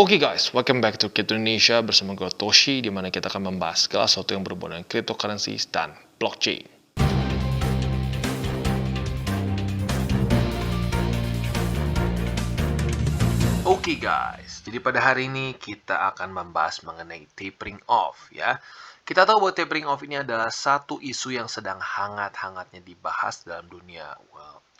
Oke guys, welcome back to Crypto Indonesia bersama gue Toshi, di mana kita akan membahas segala sesuatu yang berhubungan dengan cryptocurrency dan blockchain. Oke guys, jadi pada hari ini kita akan membahas mengenai tapering off ya. Kita tahu bahwa tapering off ini adalah satu isu yang sedang hangat-hangatnya dibahas dalam dunia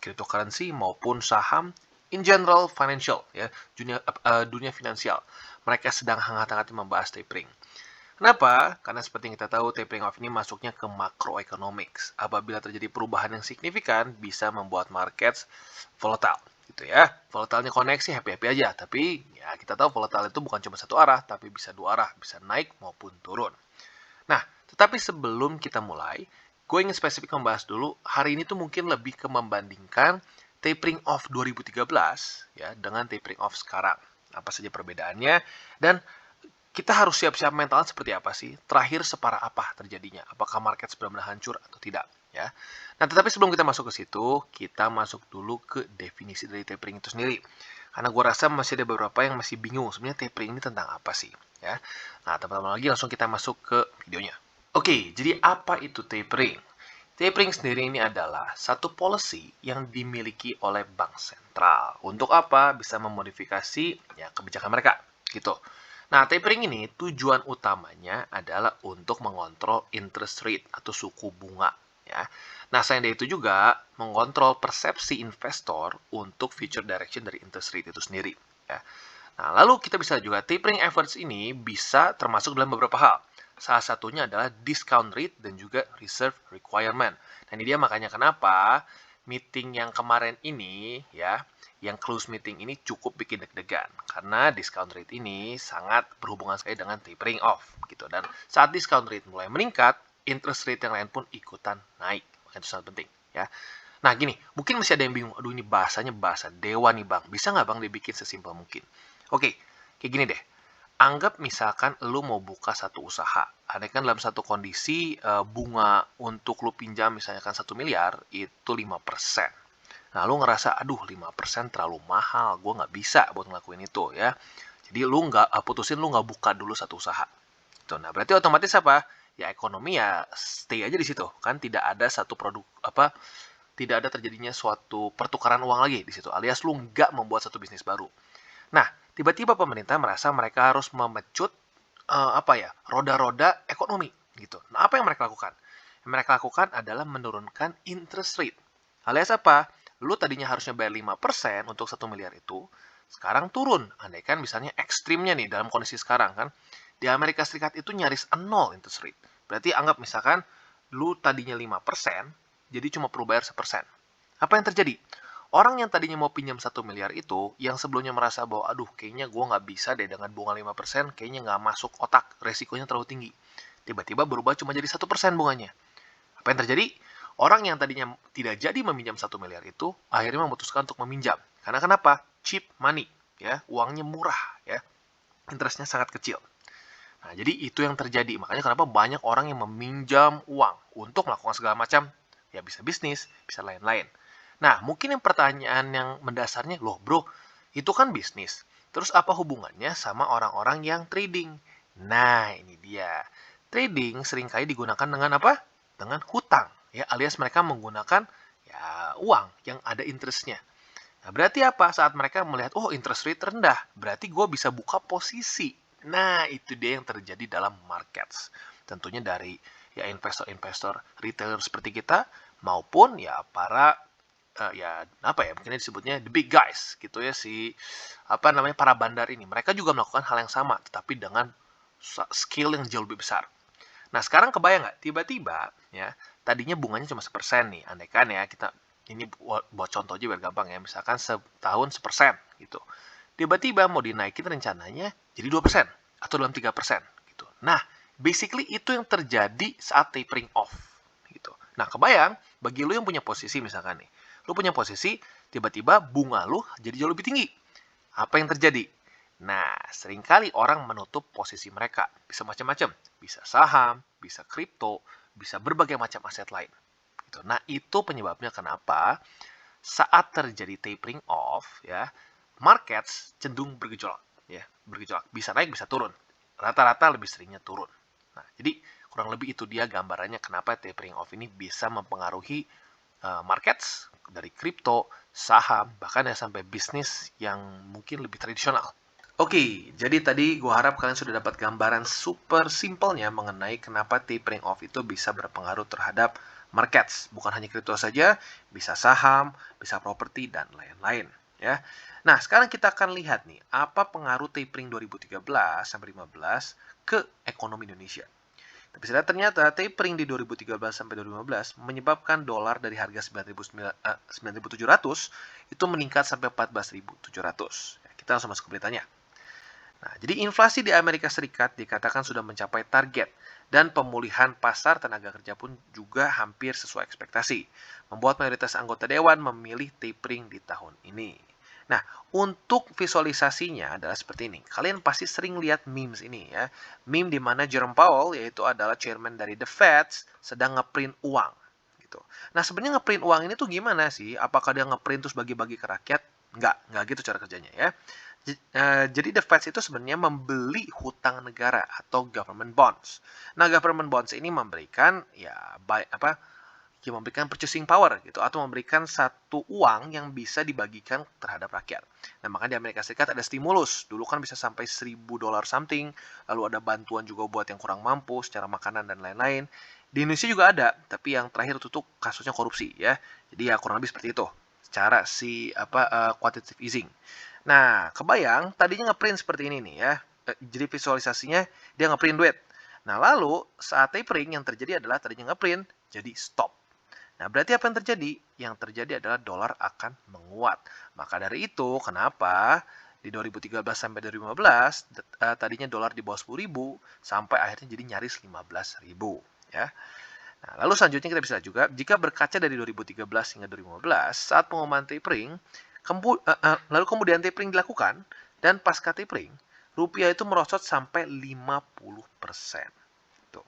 cryptocurrency maupun saham in general financial ya, dunia finansial. Mereka sedang hangat-hangatnya membahas tapering. Kenapa? Karena seperti yang kita tahu, tapering off ini masuknya ke macroeconomics. Apabila terjadi perubahan yang signifikan, bisa membuat markets volatile. Gitu ya. Volatilnya koneksi, happy-happy aja. Tapi ya kita tahu volatile itu bukan cuma satu arah, tapi bisa dua arah. Bisa naik maupun turun. Nah, tetapi sebelum kita mulai, gue ingin spesifik membahas dulu, hari ini tuh mungkin lebih ke membandingkan tapering off 2013 ya dengan tapering off sekarang. Apa saja perbedaannya, dan kita harus siap-siap mental seperti apa sih? Terakhir separah apa terjadinya? Apakah market benar-benar hancur atau tidak? Ya. Nah, tetapi sebelum kita masuk ke situ, kita masuk dulu ke definisi dari tapering itu sendiri. Karena gue rasa masih ada beberapa yang masih bingung sebenarnya tapering ini tentang apa sih? Ya. Nah, teman-teman lagi langsung kita masuk ke videonya. Oke, jadi apa itu tapering? Tapering sendiri ini adalah satu policy yang dimiliki oleh bank sentral. Untuk apa? Bisa memodifikasi ya kebijakan mereka, gitu. Nah, tapering ini tujuan utamanya adalah untuk mengontrol interest rate atau suku bunga. Ya. Nah, selain dari itu juga mengontrol persepsi investor untuk future direction dari interest rate itu sendiri. Ya. Nah, lalu kita bisa juga tapering efforts ini bisa termasuk dalam beberapa hal. Salah satunya adalah discount rate dan juga reserve requirement. Nah, ini dia makanya kenapa meeting yang kemarin ini ya, yang close meeting ini cukup bikin deg-degan karena discount rate ini sangat berhubungan sekali dengan tapering off gitu, dan saat discount rate mulai meningkat, interest rate yang lain pun ikutan naik. Makanya itu sangat penting ya. Nah gini, mungkin masih ada yang bingung, aduh ini bahasanya bahasa dewa nih bang, bisa nggak bang dibikin sesimpel mungkin? Oke, kayak gini deh. Anggap misalkan lu mau buka satu usaha. Ada kan dalam satu kondisi bunga untuk lu pinjam misalnya kan 1 miliar itu 5%. Nah, lu ngerasa, aduh 5% terlalu mahal, gue nggak bisa buat ngelakuin itu ya. Jadi lu nggak putusin, lu nggak buka dulu satu usaha. Tuh, nah berarti otomatis apa? Ya ekonomi ya stay aja di situ. Kan tidak ada satu produk tidak ada terjadinya suatu pertukaran uang lagi di situ. Alias lu nggak membuat satu bisnis baru. Nah, tiba-tiba pemerintah merasa mereka harus memecut roda-roda ekonomi gitu. Nah, apa yang mereka lakukan? Yang mereka lakukan adalah menurunkan interest rate. Alias apa? Lu tadinya harusnya bayar 5% untuk 1 miliar itu, sekarang turun. Andaikan misalnya ekstrimnya nih dalam kondisi sekarang kan, di Amerika Serikat itu nyaris 0 interest rate. Berarti anggap misalkan lu tadinya 5%, jadi cuma perlu bayar 1%. Apa yang terjadi? Orang yang tadinya mau pinjam 1 miliar itu, yang sebelumnya merasa bahwa, aduh kayaknya gue nggak bisa deh dengan bunga 5%, kayaknya nggak masuk otak, resikonya terlalu tinggi. Tiba-tiba berubah cuma jadi 1% bunganya. Apa yang terjadi? Orang yang tadinya tidak jadi meminjam 1 miliar itu, akhirnya memutuskan untuk meminjam. Karena kenapa? Cheap money. Ya, uangnya murah. Ya, interestnya sangat kecil. Nah, jadi itu yang terjadi. Makanya kenapa banyak orang yang meminjam uang untuk melakukan segala macam, ya bisa bisnis, bisa lain-lain. Nah, mungkin yang pertanyaan yang mendasarnya, loh bro, itu kan bisnis. Terus apa hubungannya sama orang-orang yang trading? Nah, ini dia. Trading seringkali digunakan dengan apa? Dengan hutang. Ya, alias mereka menggunakan ya uang yang ada interestnya. Nah, berarti apa? Saat mereka melihat, oh interest rate rendah, berarti gue bisa buka posisi. Nah, itu dia yang terjadi dalam markets. Tentunya dari ya investor-investor retailer seperti kita, maupun ya para mungkin disebutnya the big guys gitu ya, para bandar ini. Mereka juga melakukan hal yang sama tetapi dengan skill yang jauh lebih besar. Nah, sekarang kebayang nggak tiba-tiba ya tadinya bunganya cuma 1% nih, andaikan ya kita ini buat contoh aja biar gampang ya, misalkan setahun 1% gitu. Tiba-tiba mau dinaikin rencananya jadi 2% atau dalam 3% gitu. Nah, basically itu yang terjadi saat tapering off gitu. Nah, kebayang bagi lu yang punya posisi misalkan nih, lu punya posisi, tiba-tiba bunga lu jadi jauh lebih tinggi. Apa yang terjadi? Nah, seringkali orang menutup posisi mereka. Bisa macam-macam. Bisa saham, bisa kripto, bisa berbagai macam aset lain. Gitu. Nah, itu penyebabnya kenapa saat terjadi tapering off, ya, markets cenderung bergejolak. ya, bergejolak. Bisa naik, bisa turun. Rata-rata lebih seringnya turun. Nah, jadi kurang lebih itu dia gambarannya kenapa tapering off ini bisa mempengaruhi markets dari kripto, saham, bahkan ya sampai bisnis yang mungkin lebih tradisional. Oke, jadi tadi gue harap kalian sudah dapat gambaran super simpelnya mengenai kenapa tapering off itu bisa berpengaruh terhadap markets. Bukan hanya kripto saja, bisa saham, bisa properti, dan lain-lain. Ya. Nah, sekarang kita akan lihat nih, apa pengaruh tapering 2013 sampai 2015 ke ekonomi Indonesia. Tapi ternyata tapering di 2013 sampai 2015 menyebabkan dolar dari harga 9.700 itu meningkat sampai 14.700. Ya, kita langsung masuk ke beritanya. Nah, jadi inflasi di Amerika Serikat dikatakan sudah mencapai target dan pemulihan pasar tenaga kerja pun juga hampir sesuai ekspektasi, membuat mayoritas anggota dewan memilih tapering di tahun ini. Nah, untuk visualisasinya adalah seperti ini. Kalian pasti sering lihat memes ini ya. Meme di mana Jerome Powell, yaitu adalah chairman dari The Fed, sedang ngeprint uang. Gitu. Nah, sebenarnya ngeprint uang ini tuh gimana sih? Apakah dia ngeprint terus bagi-bagi ke rakyat? Enggak gitu cara kerjanya ya. Jadi the Fed itu sebenarnya membeli hutang negara atau government bonds. Nah, government bonds ini memberikan memberikan purchasing power gitu atau memberikan satu uang yang bisa dibagikan terhadap rakyat. Nah, makanya di Amerika Serikat ada stimulus. Dulu kan bisa sampai $1.000 something, lalu ada bantuan juga buat yang kurang mampu secara makanan dan lain-lain. Di Indonesia juga ada, tapi yang terakhir itu kasusnya korupsi ya. Jadi ya kurang lebih seperti itu. Secara quantitative easing. Nah, kebayang tadinya ngeprint seperti ini nih ya. Jadi visualisasinya dia ngeprint duit. Nah, lalu saat tapering yang terjadi adalah tadinya ngeprint jadi stop. Nah, berarti apa yang terjadi? Yang terjadi adalah dolar akan menguat. Maka dari itu, kenapa di 2013 sampai 2015 tadinya dolar di bawah 10.000 sampai akhirnya jadi nyaris 15.000 ya. Nah, lalu selanjutnya kita bisa juga jika berkaca dari 2013 hingga 2015 saat pengumuman tapering, lalu kemudian tapering dilakukan dan pasca tapering, rupiah itu merosot sampai 50%. Tuh.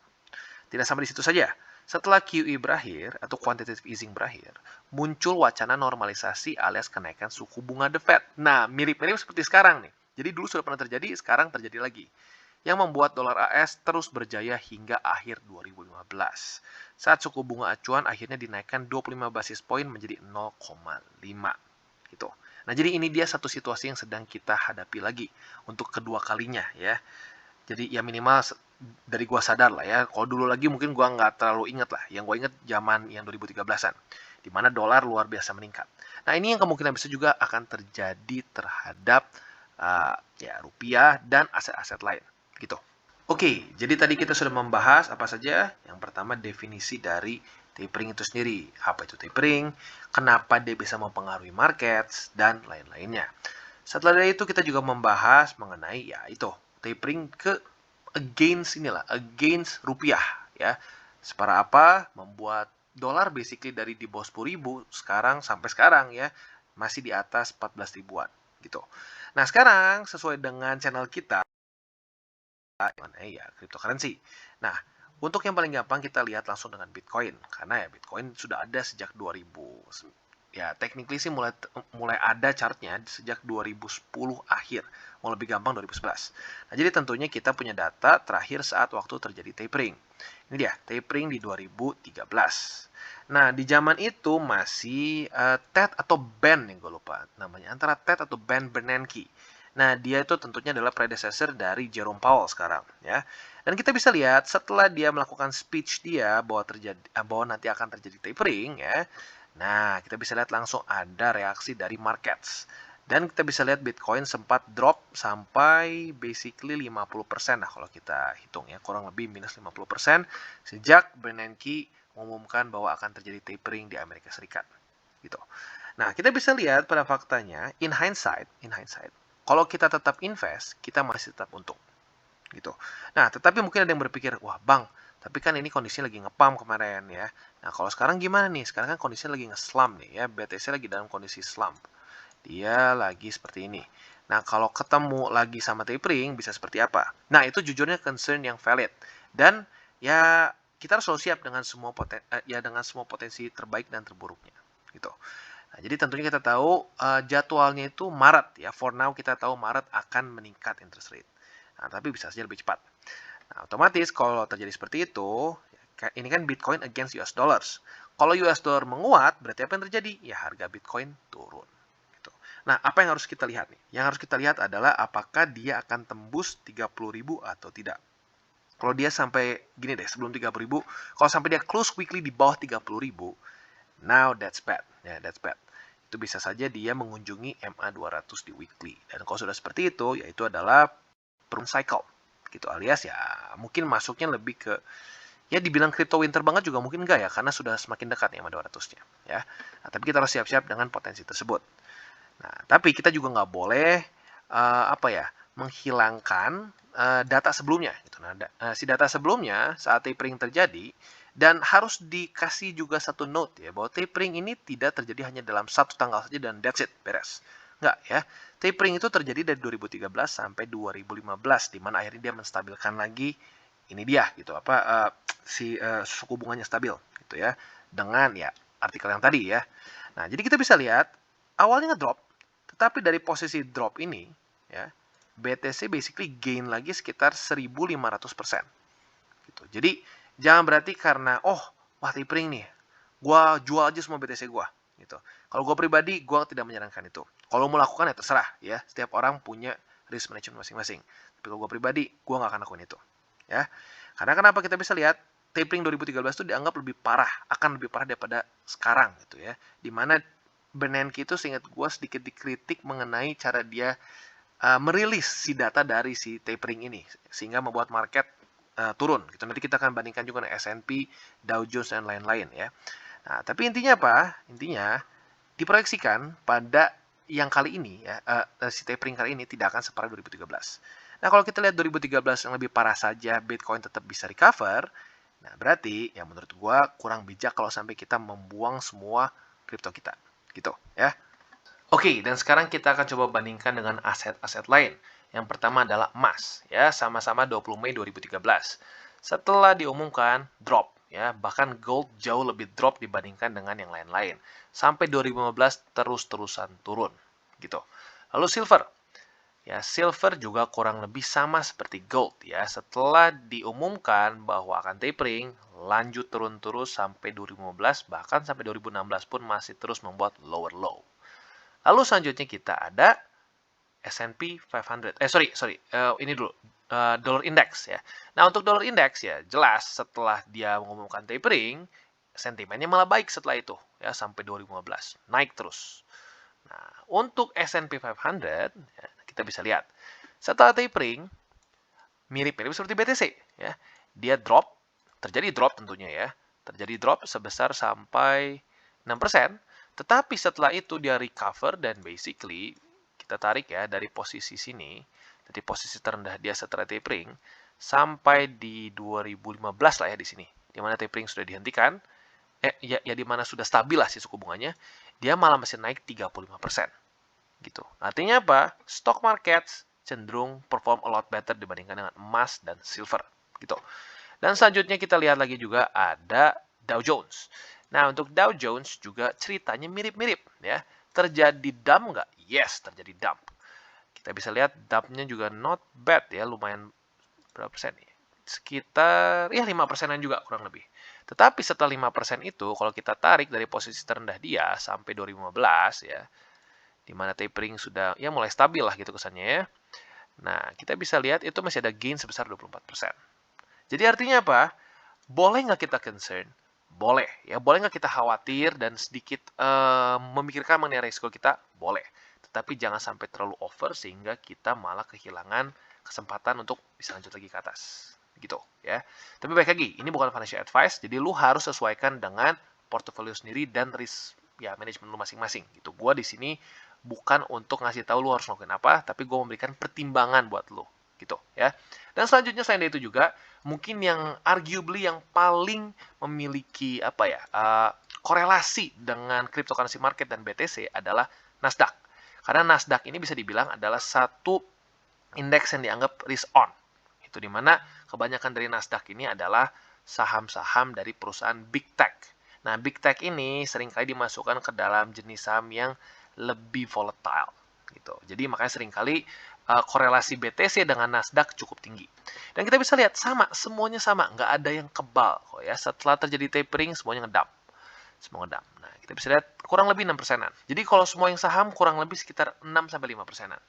Tidak sampai di situ saja. Setelah QE berakhir atau quantitative easing berakhir, muncul wacana normalisasi alias kenaikan suku bunga The Fed. Nah, mirip-mirip seperti sekarang nih. Jadi dulu sudah pernah terjadi, sekarang terjadi lagi. Yang membuat dolar AS terus berjaya hingga akhir 2015. Saat suku bunga acuan akhirnya dinaikkan 25 basis poin menjadi 0,5. Gitu. Nah, jadi ini dia satu situasi yang sedang kita hadapi lagi untuk kedua kalinya ya. Jadi ya minimal dari gua sadar lah ya. Kalau dulu lagi mungkin gua nggak terlalu inget lah. Yang gua inget zaman yang 2013-an. Di mana dolar luar biasa meningkat. Nah, ini yang kemungkinan bisa juga akan terjadi terhadap rupiah dan aset-aset lain. Gitu. Oke, jadi tadi kita sudah membahas apa saja. Yang pertama definisi dari tapering itu sendiri. Apa itu tapering, kenapa dia bisa mempengaruhi markets, dan lain-lainnya. Setelah dari itu kita juga membahas mengenai ya itu tapering ke against rupiah ya. Separah apa membuat dolar basically dari di bawah 10.000 sampai sekarang ya masih di atas 14 ribuan gitu. Nah, sekarang sesuai dengan channel kita ya cryptocurrency. Nah, untuk yang paling gampang kita lihat langsung dengan Bitcoin karena ya Bitcoin sudah ada sejak 2000. Ya, technically sih mulai ada chartnya sejak 2010 akhir. Mau lebih gampang 2011. Nah, jadi tentunya kita punya data terakhir saat waktu terjadi tapering. Ini dia, tapering di 2013. Nah, di zaman itu masih Ted atau Ben yang gue lupa namanya. Antara Ted atau Ben Bernanke. Nah, dia itu tentunya adalah predecessor dari Jerome Powell sekarang, ya. Dan kita bisa lihat setelah dia melakukan speech dia bahwa nanti akan terjadi tapering, ya. Nah, kita bisa lihat langsung ada reaksi dari markets. Dan kita bisa lihat Bitcoin sempat drop sampai basically 50%. Nah, kalau kita hitung ya, kurang lebih minus 50% sejak Bernanke mengumumkan bahwa akan terjadi tapering di Amerika Serikat. Gitu. Nah, kita bisa lihat pada faktanya, in hindsight, kalau kita tetap invest, kita masih tetap untung. Gitu. Nah, tetapi mungkin ada yang berpikir, wah bang, tapi kan ini kondisinya lagi ngepam kemarin ya. Nah, kalau sekarang gimana nih? Sekarang kan kondisinya lagi nge-slump nih ya. BTC lagi dalam kondisi slump. Dia lagi seperti ini. Nah, kalau ketemu lagi sama tapering, bisa seperti apa? Nah, itu jujurnya concern yang valid. Dan ya kita harus selalu siap dengan semua potensi terbaik dan terburuknya. Gitu. Nah, jadi tentunya kita tahu jadwalnya itu Maret ya. For now kita tahu Maret akan meningkat interest rate. Nah, tapi bisa saja lebih cepat. Nah, otomatis kalau terjadi seperti itu, ini kan Bitcoin against US dollars. Kalau US dollar menguat, berarti apa yang terjadi? Ya harga Bitcoin turun. Gitu. Nah, apa yang harus kita lihat nih? Yang harus kita lihat adalah apakah dia akan tembus 30.000 atau tidak. Kalau dia sampai, gini deh, sebelum 30.000, kalau sampai dia close weekly di bawah 30.000, now that's bad. Ya, that's bad. Itu bisa saja dia mengunjungi MA 200 di weekly. Dan kalau sudah seperti itu, yaitu adalah perun cycle. Gitu, alias ya mungkin masuknya lebih ke, ya dibilang crypto winter banget juga mungkin enggak ya, karena sudah semakin dekat nih sama 200-nya. Ya. Nah, tapi kita harus siap-siap dengan potensi tersebut. Nah, tapi kita juga nggak boleh menghilangkan data sebelumnya. Gitu. Nah, si data sebelumnya saat tapering terjadi, dan harus dikasih juga satu note ya, bahwa tapering ini tidak terjadi hanya dalam satu tanggal saja dan that's it, beres. Enggak ya. Tapering itu terjadi dari 2013 sampai 2015, di mana akhirnya dia menstabilkan lagi, ini dia gitu, suku bunganya stabil gitu ya, dengan ya artikel yang tadi ya. Nah, jadi kita bisa lihat awalnya ngedrop, tetapi dari posisi drop ini ya, BTC basically gain lagi sekitar 1.500%. Gitu. Jadi jangan berarti karena wah tapering nih, gua jual aja semua BTC gua gitu. Kalau gua pribadi, gua tidak menyarankan itu. Kalau mau lakukan ya terserah ya, setiap orang punya risk management masing-masing. Tapi kalau gua pribadi, gua nggak akan lakuin itu. Ya. Karena kenapa, kita bisa lihat tapering 2013 itu dianggap lebih parah, akan lebih parah daripada sekarang gitu ya. Dimana Bernanke itu seingat gue sedikit dikritik mengenai cara dia merilis si data dari si tapering ini, sehingga membuat market turun gitu. Nanti kita akan bandingkan juga dengan S&P, Dow Jones, dan lain-lain ya. Nah, tapi intinya apa? Intinya diproyeksikan pada yang kali ini ya, si tapering kali ini tidak akan separah 2013. Nah, kalau kita lihat 2013 yang lebih parah saja Bitcoin tetap bisa recover, nah berarti ya menurut gue kurang bijak kalau sampai kita membuang semua kripto kita. Gitu ya. Oke, dan sekarang kita akan coba bandingkan dengan aset-aset lain. Yang pertama adalah emas, ya, sama-sama 20 Mei 2013. Setelah diumumkan, drop, ya, bahkan gold jauh lebih drop dibandingkan dengan yang lain-lain. Sampai 2015 terus-terusan turun, gitu. Lalu silver, ya, silver juga kurang lebih sama seperti gold, ya. Setelah diumumkan bahwa akan tapering, lanjut turun terus sampai 2015, bahkan sampai 2016 pun masih terus membuat lower low. Lalu selanjutnya kita ada S&P 500. Ini dulu dollar index ya. Nah, untuk dollar index ya jelas setelah dia mengumumkan tapering, sentimennya malah baik setelah itu ya sampai 2015, naik terus. Nah, untuk S&P 500 ya, kita bisa lihat setelah tapering mirip-mirip seperti BTC ya. Dia terjadi drop tentunya ya. Terjadi drop sebesar sampai 6%. Tetapi setelah itu dia recover dan basically kita tarik ya dari posisi sini, dari posisi terendah dia setelah tapering sampai di 2015 lah ya di sini, di mana tapering sudah dihentikan, di mana sudah stabil lah si suku bunganya, dia malah masih naik 35%. Gitu. Artinya apa? Stock market cenderung perform a lot better dibandingkan dengan emas dan silver. Gitu. Dan selanjutnya kita lihat lagi juga ada Dow Jones. Nah, untuk Dow Jones juga ceritanya mirip-mirip ya. Terjadi dump nggak? Yes, terjadi dump. Kita bisa lihat dumpnya juga not bad ya, lumayan berapa persen nih? Sekitar ya 5%-an juga kurang lebih. Tetapi setelah 5% itu, kalau kita tarik dari posisi terendah dia sampai 2015 ya, di mana tapering sudah ya mulai stabil lah gitu kesannya ya. Nah, kita bisa lihat itu masih ada gain sebesar 24%. Jadi artinya apa? Boleh nggak kita concern? Boleh. Ya, boleh nggak kita khawatir dan sedikit memikirkan mengenai risiko kita? Boleh. Tetapi jangan sampai terlalu over sehingga kita malah kehilangan kesempatan untuk bisa lanjut lagi ke atas. Gitu ya. Tapi baik lagi, ini bukan financial advice, jadi lu harus sesuaikan dengan portofolio sendiri dan risk ya manajemen lu masing-masing. Gitu. Gua di sini bukan untuk ngasih tahu lu harus ngelakuin apa, tapi gue memberikan pertimbangan buat lu. Gitu ya. Dan selanjutnya selain itu juga mungkin yang arguably yang paling memiliki korelasi dengan cryptocurrency market dan BTC adalah Nasdaq. Karena Nasdaq ini bisa dibilang adalah satu indeks yang dianggap risk on. Itu dimana kebanyakan dari Nasdaq ini adalah saham-saham dari perusahaan big tech. Nah, big tech ini seringkali dimasukkan ke dalam jenis saham yang lebih volatile gitu. Jadi makanya seringkali korelasi BTC dengan Nasdaq cukup tinggi. Dan kita bisa lihat semuanya sama, nggak ada yang kebal kok ya. Setelah terjadi tapering semuanya ngedump. Semua ngedump. Nah, kita bisa lihat kurang lebih 6%-an. Jadi kalau semua yang saham kurang lebih sekitar 6-5%-an.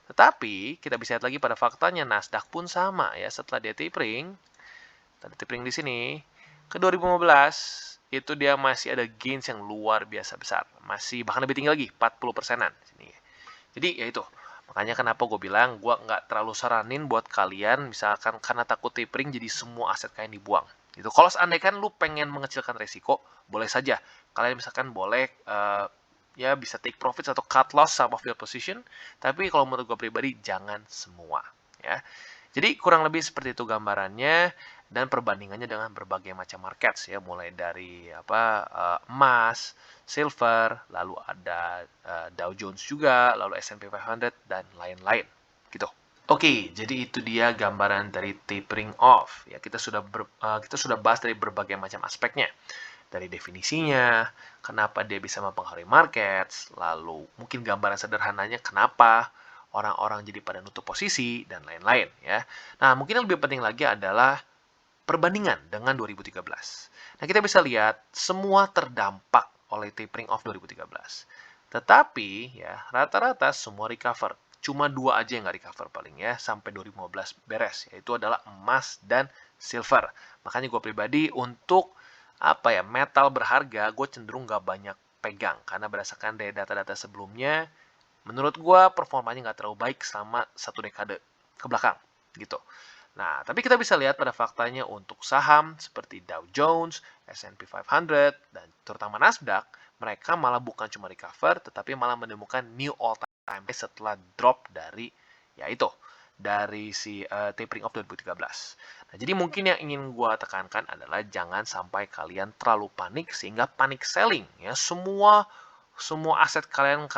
Tetapi kita bisa lihat lagi pada faktanya Nasdaq pun sama ya, setelah dia tapering, di sini ke 2015 itu dia masih ada gains yang luar biasa besar, masih bahkan lebih tinggi lagi, 40%-an sini. Jadi ya itu, makanya kenapa gue bilang gue nggak terlalu saranin buat kalian misalkan karena takut tapering jadi semua aset kalian dibuang gitu. Kalau seandainya lu pengen mengecilkan resiko, boleh saja kalian misalkan boleh ya bisa take profit atau cut loss some of your position, tapi kalau menurut gue pribadi jangan semua ya. Jadi kurang lebih seperti itu gambarannya dan perbandingannya dengan berbagai macam markets ya, mulai dari emas, silver, lalu ada Dow Jones juga, lalu S&P 500 dan lain-lain gitu. Oke, jadi itu dia gambaran dari tapering off ya. Kita sudah bahas dari berbagai macam aspeknya. Dari definisinya, kenapa dia bisa mempengaruhi markets, lalu mungkin gambaran sederhananya kenapa orang-orang jadi pada nutup posisi, dan lain-lain ya. Nah, mungkin yang lebih penting lagi adalah perbandingan dengan 2013. Nah, kita bisa lihat semua terdampak oleh tapering off 2013. Tetapi ya, rata-rata semua recover. Cuma 2 aja yang nggak recover paling ya, sampai 2015 beres, yaitu adalah emas dan silver. Makanya gue pribadi untuk metal berharga, gue cenderung nggak banyak pegang. Karena berdasarkan dari data-data sebelumnya, menurut gue performanya nggak terlalu baik selama 1 dekade ke belakang gitu. Nah, tapi kita bisa lihat pada faktanya untuk saham seperti Dow Jones, S&P 500, dan terutama Nasdaq, mereka malah bukan cuma recover, tetapi malah menemukan new all-time high setelah drop dari si tapering off 2013. Nah, jadi mungkin yang ingin gue tekankan adalah jangan sampai kalian terlalu panik sehingga panic selling ya. Semua aset kalian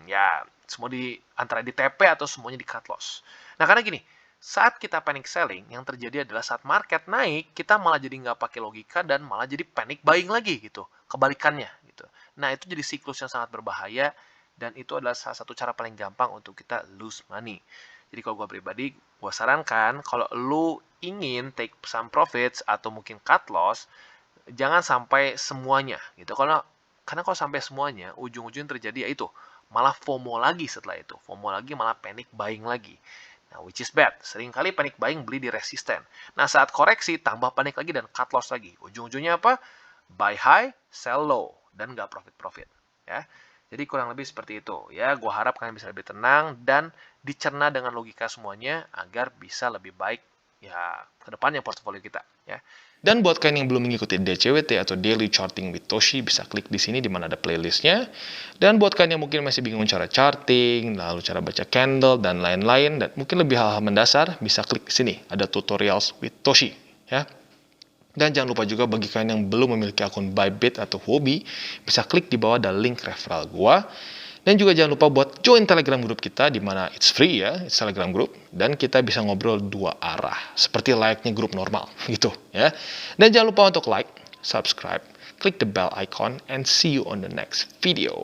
ya semua antara di TP atau semuanya di cut loss. Nah, karena gini, saat kita panic selling, yang terjadi adalah saat market naik, kita malah jadi nggak pakai logika dan malah jadi panic buying lagi gitu. Kebalikannya gitu. Nah, itu jadi siklus yang sangat berbahaya dan itu adalah salah satu cara paling gampang untuk kita lose money. Jadi kalau gue pribadi, gue sarankan kalau lu ingin take some profits atau mungkin cut loss, jangan sampai semuanya gitu. Karena kalau sampai semuanya, ujung-ujung terjadi ya itu, malah FOMO lagi setelah itu. FOMO lagi malah panic buying lagi. Nah, which is bad. Seringkali panic buying beli di resisten. Nah, saat koreksi, tambah panik lagi dan cut loss lagi. Ujung-ujungnya apa? Buy high, sell low. Dan nggak profit-profit. Ya. Jadi kurang lebih seperti itu. Ya, gue harap kalian bisa lebih tenang dan dicerna dengan logika semuanya agar bisa lebih baik ya ke depannya portofolio kita. Ya. Dan buat kalian yang belum mengikuti DCWT atau Daily Charting with Toshi, bisa klik di sini di mana ada playlistnya. Dan buat kalian yang mungkin masih bingung cara charting, lalu cara baca candle, dan lain-lain, dan mungkin lebih hal-hal mendasar, bisa klik di sini, ada tutorials with Toshi. Ya. Dan jangan lupa juga bagi kalian yang belum memiliki akun Bybit atau Huobi, bisa klik di bawah ada link referral gua. Dan juga jangan lupa buat join Telegram group kita, di mana it's free ya, it's Telegram group, dan kita bisa ngobrol 2 arah, seperti layaknya grup normal gitu ya. Dan jangan lupa untuk like, subscribe, klik the bell icon, and see you on the next video.